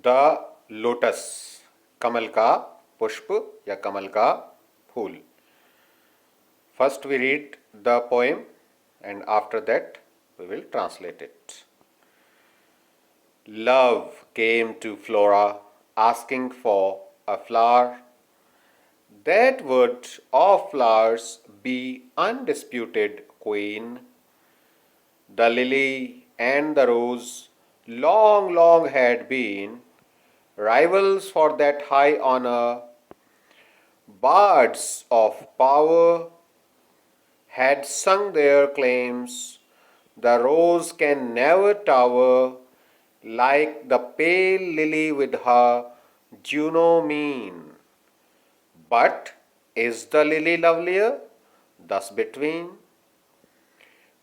The lotus, कमल का पुष्प या कमल का फूल. First we read the poem and after that we will translate it. Love came to Flora asking for a flower that would of flowers be undisputed queen. The lily and the rose long, long had been rivals for that high honor. Bards of power had sung their claims. The rose can never tower like the pale lily with her Juno mien. But is the lily lovelier? Thus between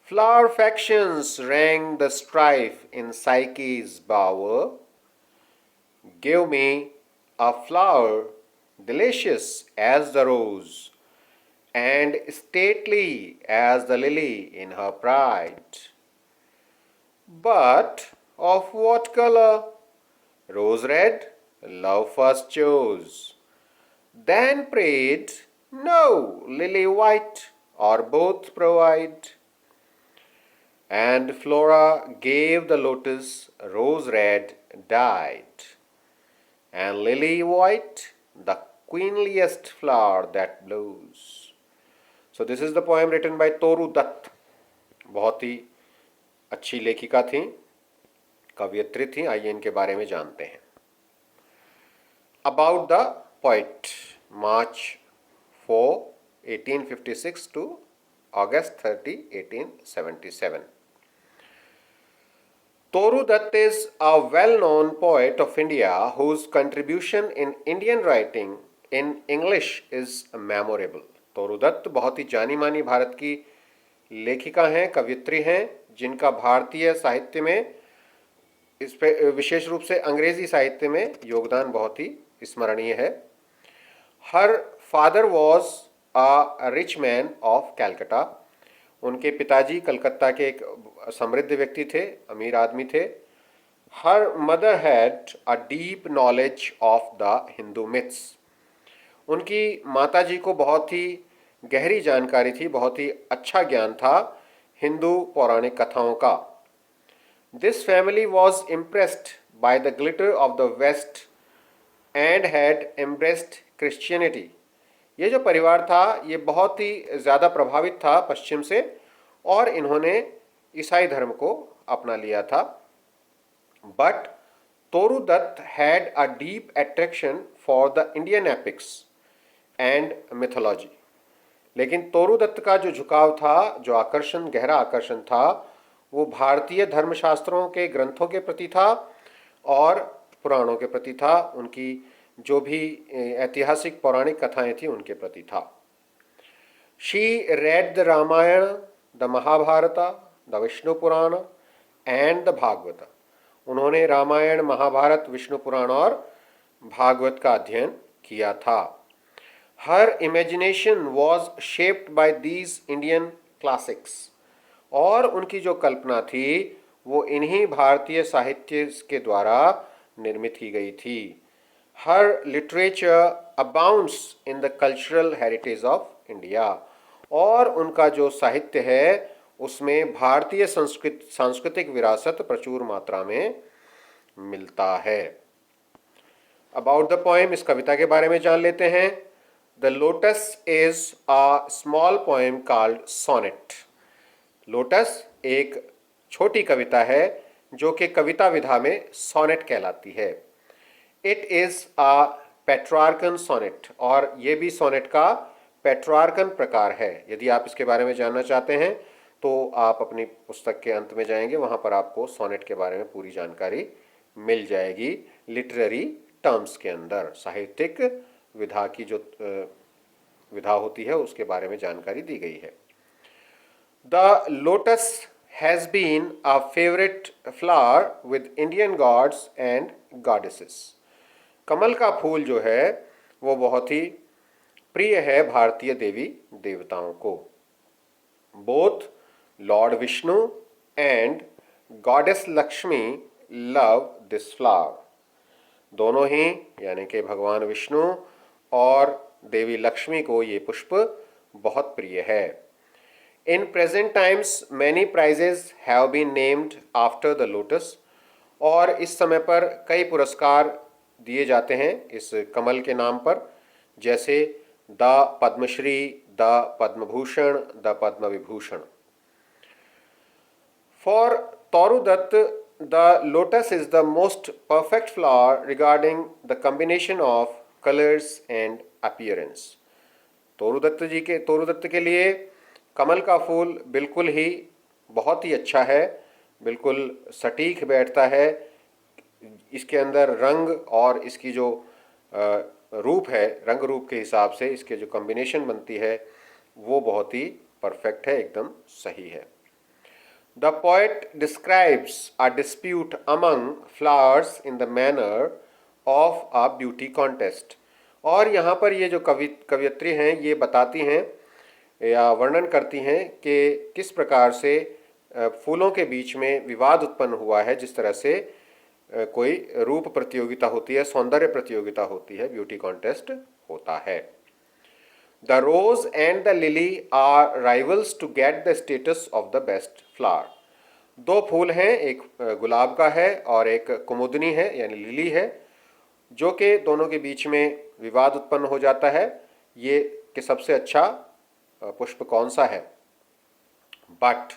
flower factions rang the strife in Psyche's bower. Give me a flower delicious as the rose, and stately as the lily in her pride. But of what color? Rose red, love first chose. Then prayed, no, lily white, or both provide. And Flora gave the lotus rose red dyed, and lily white, the queenliest flower that blows. So this is the poem written by Toru Dutt. बहुत ही अच्छी लेखिका थी, कवयित्री थी. आइए इनके बारे में जानते हैं. About the poet, March 4, 1856 to August 30, 1877. Toru Dutt is a well-known poet of India whose contribution in Indian writing in English is memorable. तोरू दत्त बहुत ही जानी मानी भारत की लेखिका हैं, कवयित्री हैं, जिनका भारतीय साहित्य में, इस पे विशेष रूप से अंग्रेजी साहित्य में योगदान बहुत ही स्मरणीय है. Her father was a rich man of Calcutta. उनके पिताजी कलकत्ता के एक समृद्ध व्यक्ति थे, अमीर आदमी थे. Her mother had a deep knowledge of the Hindu myths. उनकी माताजी को बहुत ही गहरी जानकारी थी, बहुत ही अच्छा ज्ञान था हिंदू पौराणिक कथाओं का. This family was impressed by the glitter of the West and had embraced Christianity. ये जो परिवार था ये बहुत ही ज़्यादा प्रभावित था पश्चिम से, और इन्होंने ईसाई धर्म को अपना लिया था. But Toru Dutt had a deep attraction for the Indian epics and mythology. लेकिन तोरू दत्त का जो झुकाव था, जो आकर्षण, गहरा आकर्षण था, वो भारतीय धर्मशास्त्रों के ग्रंथों के प्रति था और पुराणों के प्रति था. उनकी जो भी ऐतिहासिक पौराणिक कथाएं थी उनके प्रति था. She read the Ramayana, the Mahabharata, the Vishnu Purana and the Bhagavata. उन्होंने रामायण, महाभारत, विष्णु पुराण और भागवत का अध्ययन किया था. Her imagination was shaped by these Indian classics. और उनकी जो कल्पना थी वो इन्हीं भारतीय साहित्य के द्वारा निर्मित की गई थी. Her literature abounds in the cultural heritage of India. और उनका जो साहित्य है उसमें भारतीय सांस्कृतिक विरासत प्रचुर मात्रा में मिलता है. अबाउट द पोएम, इस कविता के बारे में जान लेते हैं. The lotus is a small poem called sonnet. Lotus एक छोटी कविता है जो कि कविता विधा में सोनेट कहलाती है. It is a Petrarchan sonnet, और ये भी सोनेट का पेट्रार्कन प्रकार है. यदि आप इसके बारे में जानना चाहते हैं तो आप अपनी पुस्तक के अंत में जाएंगे, वहाँ पर आपको सोनेट के बारे में पूरी जानकारी मिल जाएगी. लिटरेरी टर्म्स के अंदर साहित्यिक विधा की जो विधा होती है उसके बारे में जानकारी दी गई है. The lotus has been a favourite flower with Indian gods and goddesses. कमल का फूल जो है वो बहुत ही प्रिय है भारतीय देवी देवताओं को. Both Lord Vishnu and goddess Lakshmi love this flower. दोनों ही यानी कि भगवान विष्णु और देवी लक्ष्मी को ये पुष्प बहुत प्रिय है। In present times many prizes have been named after the lotus, और इस समय पर कई पुरस्कार दिए जाते हैं इस कमल के नाम पर, जैसे the Padmashri, the Padma Bhushan, the Padma Vibhushan. For तौरुदत्त, the lotus is the most perfect flower regarding the combination of colours and appearance. तोरुदत्त के लिए कमल का फूल बिल्कुल ही बहुत ही अच्छा है, बिल्कुल सटीक बैठता है। इसके अंदर रंग और इसकी जो रूप है, रंग रूप के हिसाब से इसके जो कॉम्बिनेशन बनती है वो बहुत ही परफेक्ट है, एकदम सही है। The poet describes a dispute among flowers in the manner of a beauty contest. और यहाँ पर ये जो कवियत्री हैं ये बताती हैं या वर्णन करती हैं कि किस प्रकार से फूलों के बीच में विवाद उत्पन्न हुआ है, जिस तरह से कोई रूप प्रतियोगिता होती है, सौंदर्य प्रतियोगिता होती है, ब्यूटी कॉन्टेस्ट होता है। The rose and the lily are rivals to get the status of the best flower. दो फूल हैं, एक गुलाब का है और एक कुमुदनी है यानी लिली है, जो कि दोनों के बीच में विवाद उत्पन्न हो जाता है ये कि सबसे अच्छा पुष्प कौन सा है। But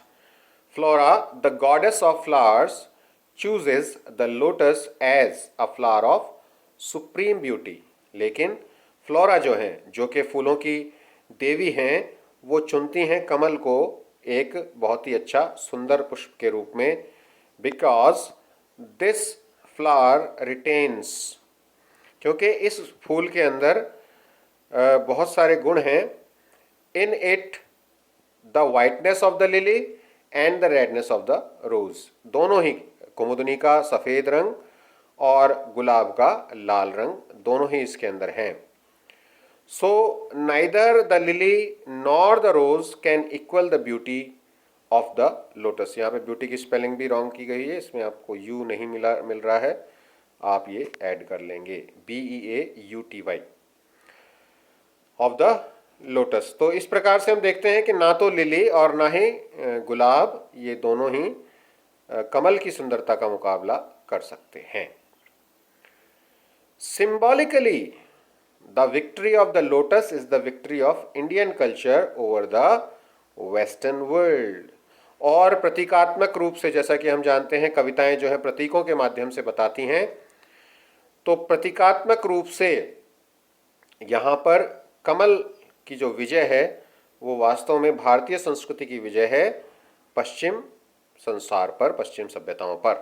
Flora, the goddess of flowers, chooses the lotus as a flower of supreme beauty. लेकिन फ्लोरा जो है, जो कि फूलों की देवी हैं, वो चुनती हैं कमल को एक बहुत ही अच्छा सुंदर पुष्प के रूप में, बिकॉज दिस फ्लावर रिटेन्स, क्योंकि इस फूल के अंदर बहुत सारे गुण हैं। In it the whiteness of the lily and the redness of the rose. दोनों ही, कुमुदनी का सफ़ेद रंग और गुलाब का लाल रंग, दोनों ही इसके अंदर हैं। So neither the lily nor the rose can equal the beauty of the lotus. यहाँ पे ब्यूटी की स्पेलिंग भी रॉन्ग की गई है, इसमें आपको यू नहीं मिल रहा है, आप ये ऐड कर लेंगे, BEAUTY ऑफ द लोटस। तो इस प्रकार से हम देखते हैं कि ना तो लिली और ना ही गुलाब, ये दोनों ही कमल की सुंदरता का मुकाबला कर सकते हैं। Symbolically the victory of the lotus is the victory of Indian culture over the western world. और प्रतीकात्मक रूप से, जैसा कि हम जानते हैं कविताएं जो है प्रतीकों के माध्यम से बताती हैं, तो प्रतीकात्मक रूप से यहाँ पर कमल की जो विजय है वो वास्तव में भारतीय संस्कृति की विजय है पश्चिम संसार पर, पश्चिम सभ्यताओं पर।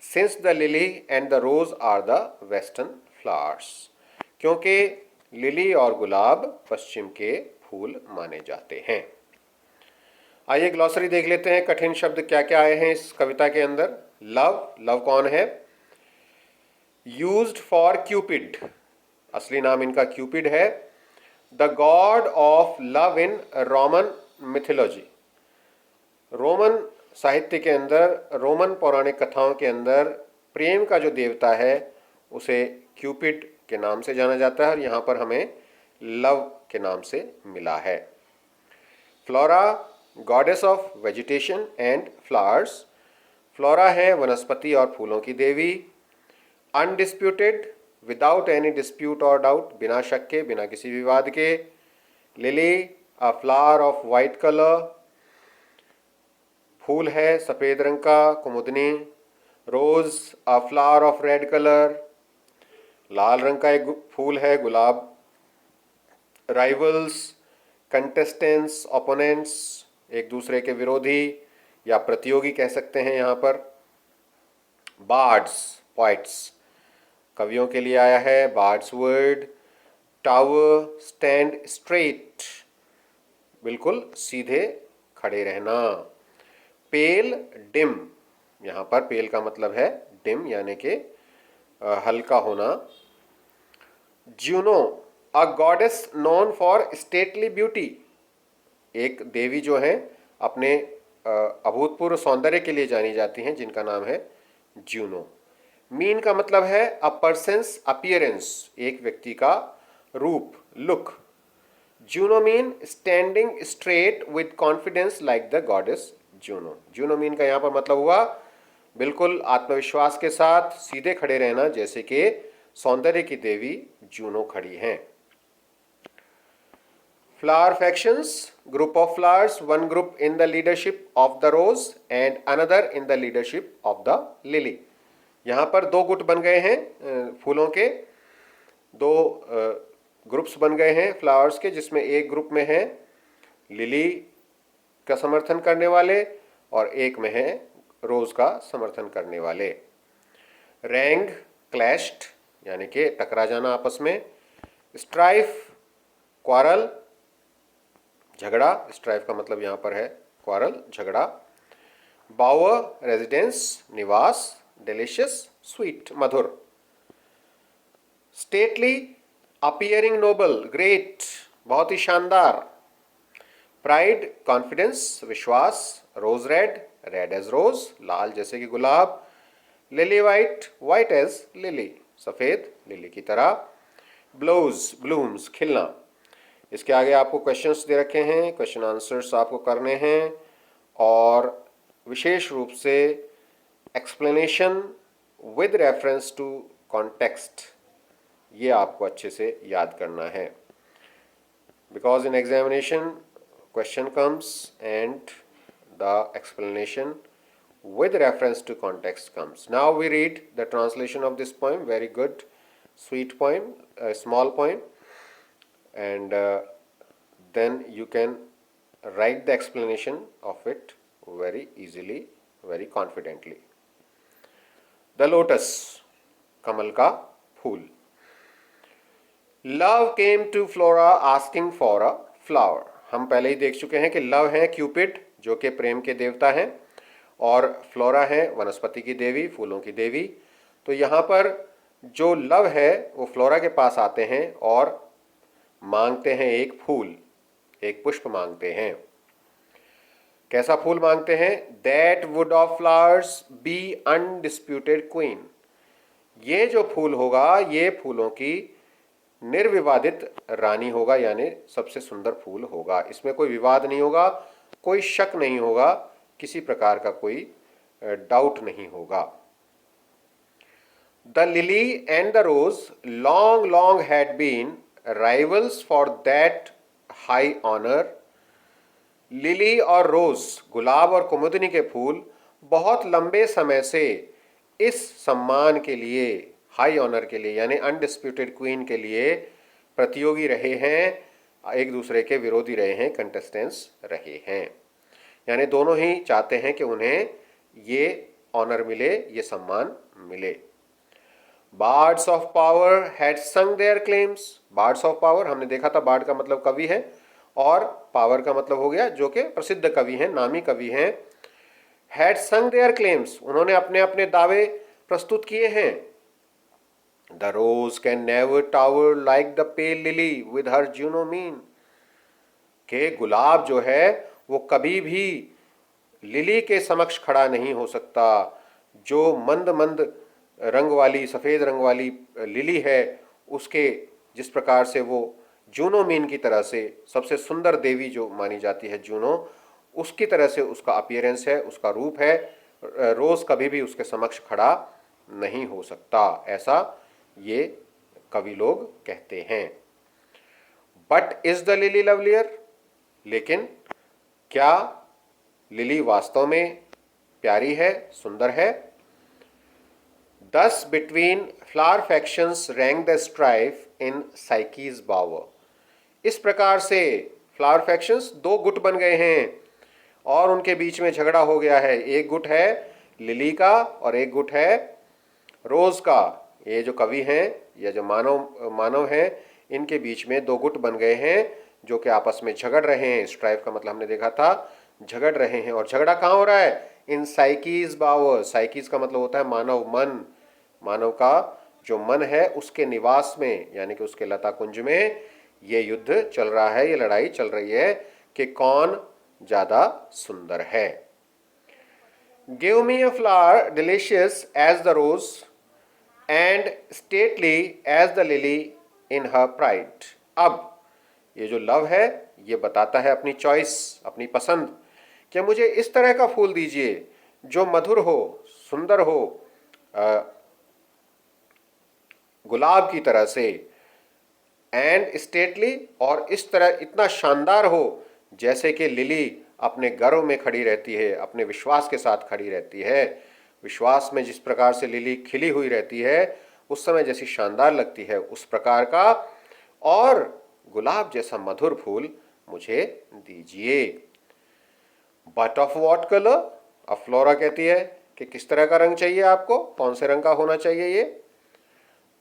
Since the lily and the rose are the western flowers, क्योंकि लिली और गुलाब पश्चिम के फूल माने जाते हैं। आइए ग्लॉसरी देख लेते हैं, कठिन शब्द क्या क्या आए हैं इस कविता के अंदर। लव, लव कौन है? यूज्ड फॉर क्यूपिड, असली नाम इनका क्यूपिड है। The God of love in Roman mythology, Roman साहित्य के अंदर, रोमन पौराणिक कथाओं के अंदर प्रेम का जो देवता है उसे क्यूपिड के नाम से जाना जाता है और यहाँ पर हमें लव के नाम से मिला है। Flora, goddess of vegetation and flowers, Flora है वनस्पति और फूलों की देवी। अनडिस्प्यूटेड, विदाउट एनी डिस्प्यूट और डाउट, बिना शक के, बिना किसी विवाद के। Lily, a flower of white colour, फूल है सफ़ेद रंग का, कुमुदनी। Rose, a flower of red colour, लाल रंग का एक फूल है, गुलाब। राइवल्स, कंटेस्टेंट्स, ओपोनेंट्स, एक दूसरे के विरोधी या प्रतियोगी कह सकते हैं यहाँ पर। बार्ड्स, पोइट्स, कवियों के लिए आया है birds word. Tower, stand straight, बिल्कुल सीधे खड़े रहना। पेल, डिम, यहाँ पर पेल का मतलब है डिम यानी कि हल्का होना। Juno, a goddess known for stately beauty, एक देवी जो है अपने अभूतपूर्व सौंदर्य के लिए जानी जाती हैं, जिनका नाम है ज्यूनो। मीन का मतलब है अ पर्सन्स अपीयरेंस, एक व्यक्ति का रूप, look. Juno mean standing straight with confidence like the goddess Juno. Juno mean का यहाँ पर मतलब हुआ बिल्कुल आत्मविश्वास के साथ सीधे खड़े रहना, जैसे कि सौंदर्य की देवी जूनो खड़ी हैं। Flower factions, group of flowers, one group in the leadership of the rose and another in the leadership of the lily। यहाँ पर दो गुट बन गए हैं फूलों के, दो ग्रुप्स बन गए हैं फ्लावर्स के, जिसमें एक ग्रुप में है लिली का समर्थन करने वाले और एक में है रोज का समर्थन करने वाले। रैंग, क्लैश्ड यानी कि टकरा जाना आपस में। स्ट्राइफ, क्वारल, झगड़ा। स्ट्राइफ का मतलब यहाँ पर है क्वारल, झगड़ा। बावर, रेजिडेंस, निवास। डिलिशियस, स्वीट, मधुर। स्टेटली, अपीयरिंग नोबल, ग्रेट, बहुत ही शानदार। प्राइड, कॉन्फिडेंस, विश्वास। Rose red, red as rose, लाल जैसे कि गुलाब। Lily white, white as lily, सफेद लिली की तरह। ब्लोज, ब्लूम्स, खिलना। इसके आगे आपको क्वेश्चंस दे रखे हैं, क्वेश्चन आंसर्स आपको करने हैं और विशेष रूप से explanation with reference to context, ये आपको अच्छे से याद करना है, because in examination question comes and the explanation with reference to context comes. Now we read the translation of this poem. Very good, sweet poem, a small poem, and then you can write the explanation of it very easily, very confidently. The lotus, कमल का फूल. Love came to Flora asking for a flower. हम पहले ही देख चुके हैं कि love है Cupid, जो कि प्रेम के देवता हैं, और फ्लोरा है वनस्पति की देवी, फूलों की देवी। तो यहाँ पर जो लव है वो फ्लोरा के पास आते हैं और मांगते हैं एक फूल, एक पुष्प मांगते हैं। कैसा फूल मांगते हैं? That would of flowers be undisputed queen. ये जो फूल होगा ये फूलों की निर्विवादित रानी होगा, यानी सबसे सुंदर फूल होगा। इसमें कोई विवाद नहीं होगा, कोई शक नहीं होगा, किसी प्रकार का कोई डाउट नहीं होगा। The lily and the rose long long had been rivals for that high honour. Lily और रोज, गुलाब और कुमुदनी के फूल बहुत लंबे समय से इस सम्मान के लिए, हाई ऑनर के लिए, यानी अनडिस्प्यूटेड क्वीन के लिए प्रतियोगी रहे हैं, एक दूसरे के विरोधी रहे हैं, कंटेस्टेंट्स रहे हैं। यानी दोनों ही चाहते हैं कि उन्हें ये ऑनर मिले, ये सम्मान मिले। बार्ड्स ऑफ पावर हैड संग there claims. Birds of power, हमने देखा था बार्ड का मतलब कवि है और पावर का मतलब हो गया जो कि प्रसिद्ध कवि हैं, नामी कवि हैं। हैड संग देयर क्लेम्स, उन्होंने अपने अपने दावे प्रस्तुत किए हैं। The rose can never tower like the pale lily with her Juno mien, के गुलाब जो है वो कभी भी लिली के समक्ष खड़ा नहीं हो सकता। जो मंद मंद रंग वाली, सफ़ेद रंग वाली लिली है, उसके जिस प्रकार से वो जूनो मीन की तरह से सबसे सुंदर देवी जो मानी जाती है जूनो, उसकी तरह से उसका अपीयरेंस है, उसका रूप है, रोज़ कभी भी उसके समक्ष खड़ा नहीं हो सकता, ऐसा ये कवि लोग कहते हैं। But is the lily lovelier, लेकिन क्या लिली वास्तव में प्यारी है, सुंदर है? Thus between flower factions rang the strife in Psyche's bower। इस प्रकार से फ्लावर फैक्शंस दो गुट बन गए हैं और उनके बीच में झगड़ा हो गया है। एक गुट है लिली का और एक गुट है रोज का। ये जो कवि हैं या जो मानव हैं, इनके बीच में दो गुट बन गए हैं जो कि आपस में झगड़ रहे हैं। स्ट्राइफ का मतलब हमने देखा था, झगड़ रहे हैं। और झगड़ा कहाँ हो रहा है? इन साइकीज बावर। साइकीज का मतलब होता है मानव मन, मानव का जो मन है उसके निवास में, यानी कि उसके लता कुंज में ये युद्ध चल रहा है, ये लड़ाई चल रही है कि कौन ज्यादा सुंदर है। Give me a flower delicious as the rose and stately as the lily in her pride. अब ये जो लव है ये बताता है अपनी चॉइस, अपनी पसंद, कि मुझे इस तरह का फूल दीजिए जो मधुर हो, सुंदर हो, गुलाब की तरह से, एंड स्टेटली, और इस तरह इतना शानदार हो जैसे कि लिली अपने गर्व में खड़ी रहती है, अपने विश्वास के साथ खड़ी रहती है। विश्वास में जिस प्रकार से लिली खिली हुई रहती है उस समय जैसी शानदार लगती है उस प्रकार का, और गुलाब जैसा मधुर फूल मुझे दीजिए। But of what colour? अब फ्लोरा कहती है कि किस तरह का रंग चाहिए आपको, कौन से रंग का होना चाहिए ये।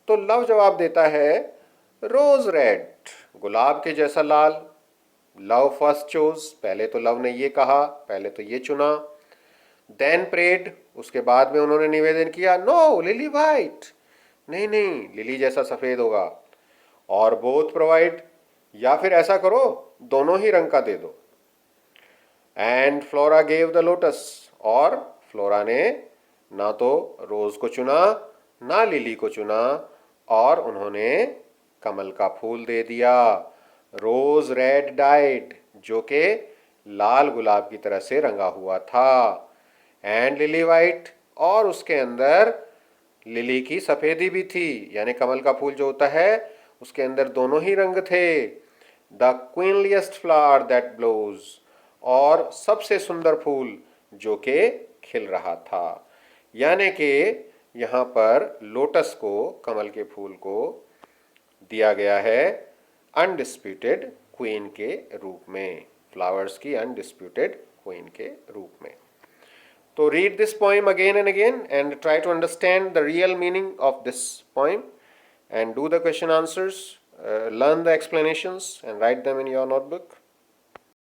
तो लव जवाब देता है रोज रेड, गुलाब के जैसा लाल। लव फर्स्ट चोज, पहले तो लव ने ये कहा, पहले तो ये चुना। देन प्रेड, उसके बाद में उन्होंने निवेदन किया, नो लिली वाइट, नहीं नहीं लिली जैसा सफेद होगा। और बोथ प्रोवाइड, या फिर ऐसा करो दोनों ही रंग का दे दो। And flora gave the lotus, और फ्लोरा ने ना तो रोज को चुना ना लिली को चुना, और उन्होंने कमल का फूल दे दिया, रोज रेड डाइड, जो कि लाल गुलाब की तरह से रंगा हुआ था। एंड लिली वाइट, और उसके अंदर लिली की सफेदी भी थी, यानी कमल का फूल जो होता है उसके अंदर दोनों ही रंग थे। द क्वीनलिएस्ट फ्लावर दैट ब्लोज, और सबसे सुंदर फूल जो कि खिल रहा था। यानी कि यहाँ पर लोटस को, कमल के फूल को दिया गया है अनडिस्प्यूटेड क्वीन के रूप में, फ्लावर्स की अनडिस्प्यूटेड क्वीन के रूप में। तो read this poem again and again and try to understand the real meaning of this poem and do the question answers, learn the explanations and write them in your notebook.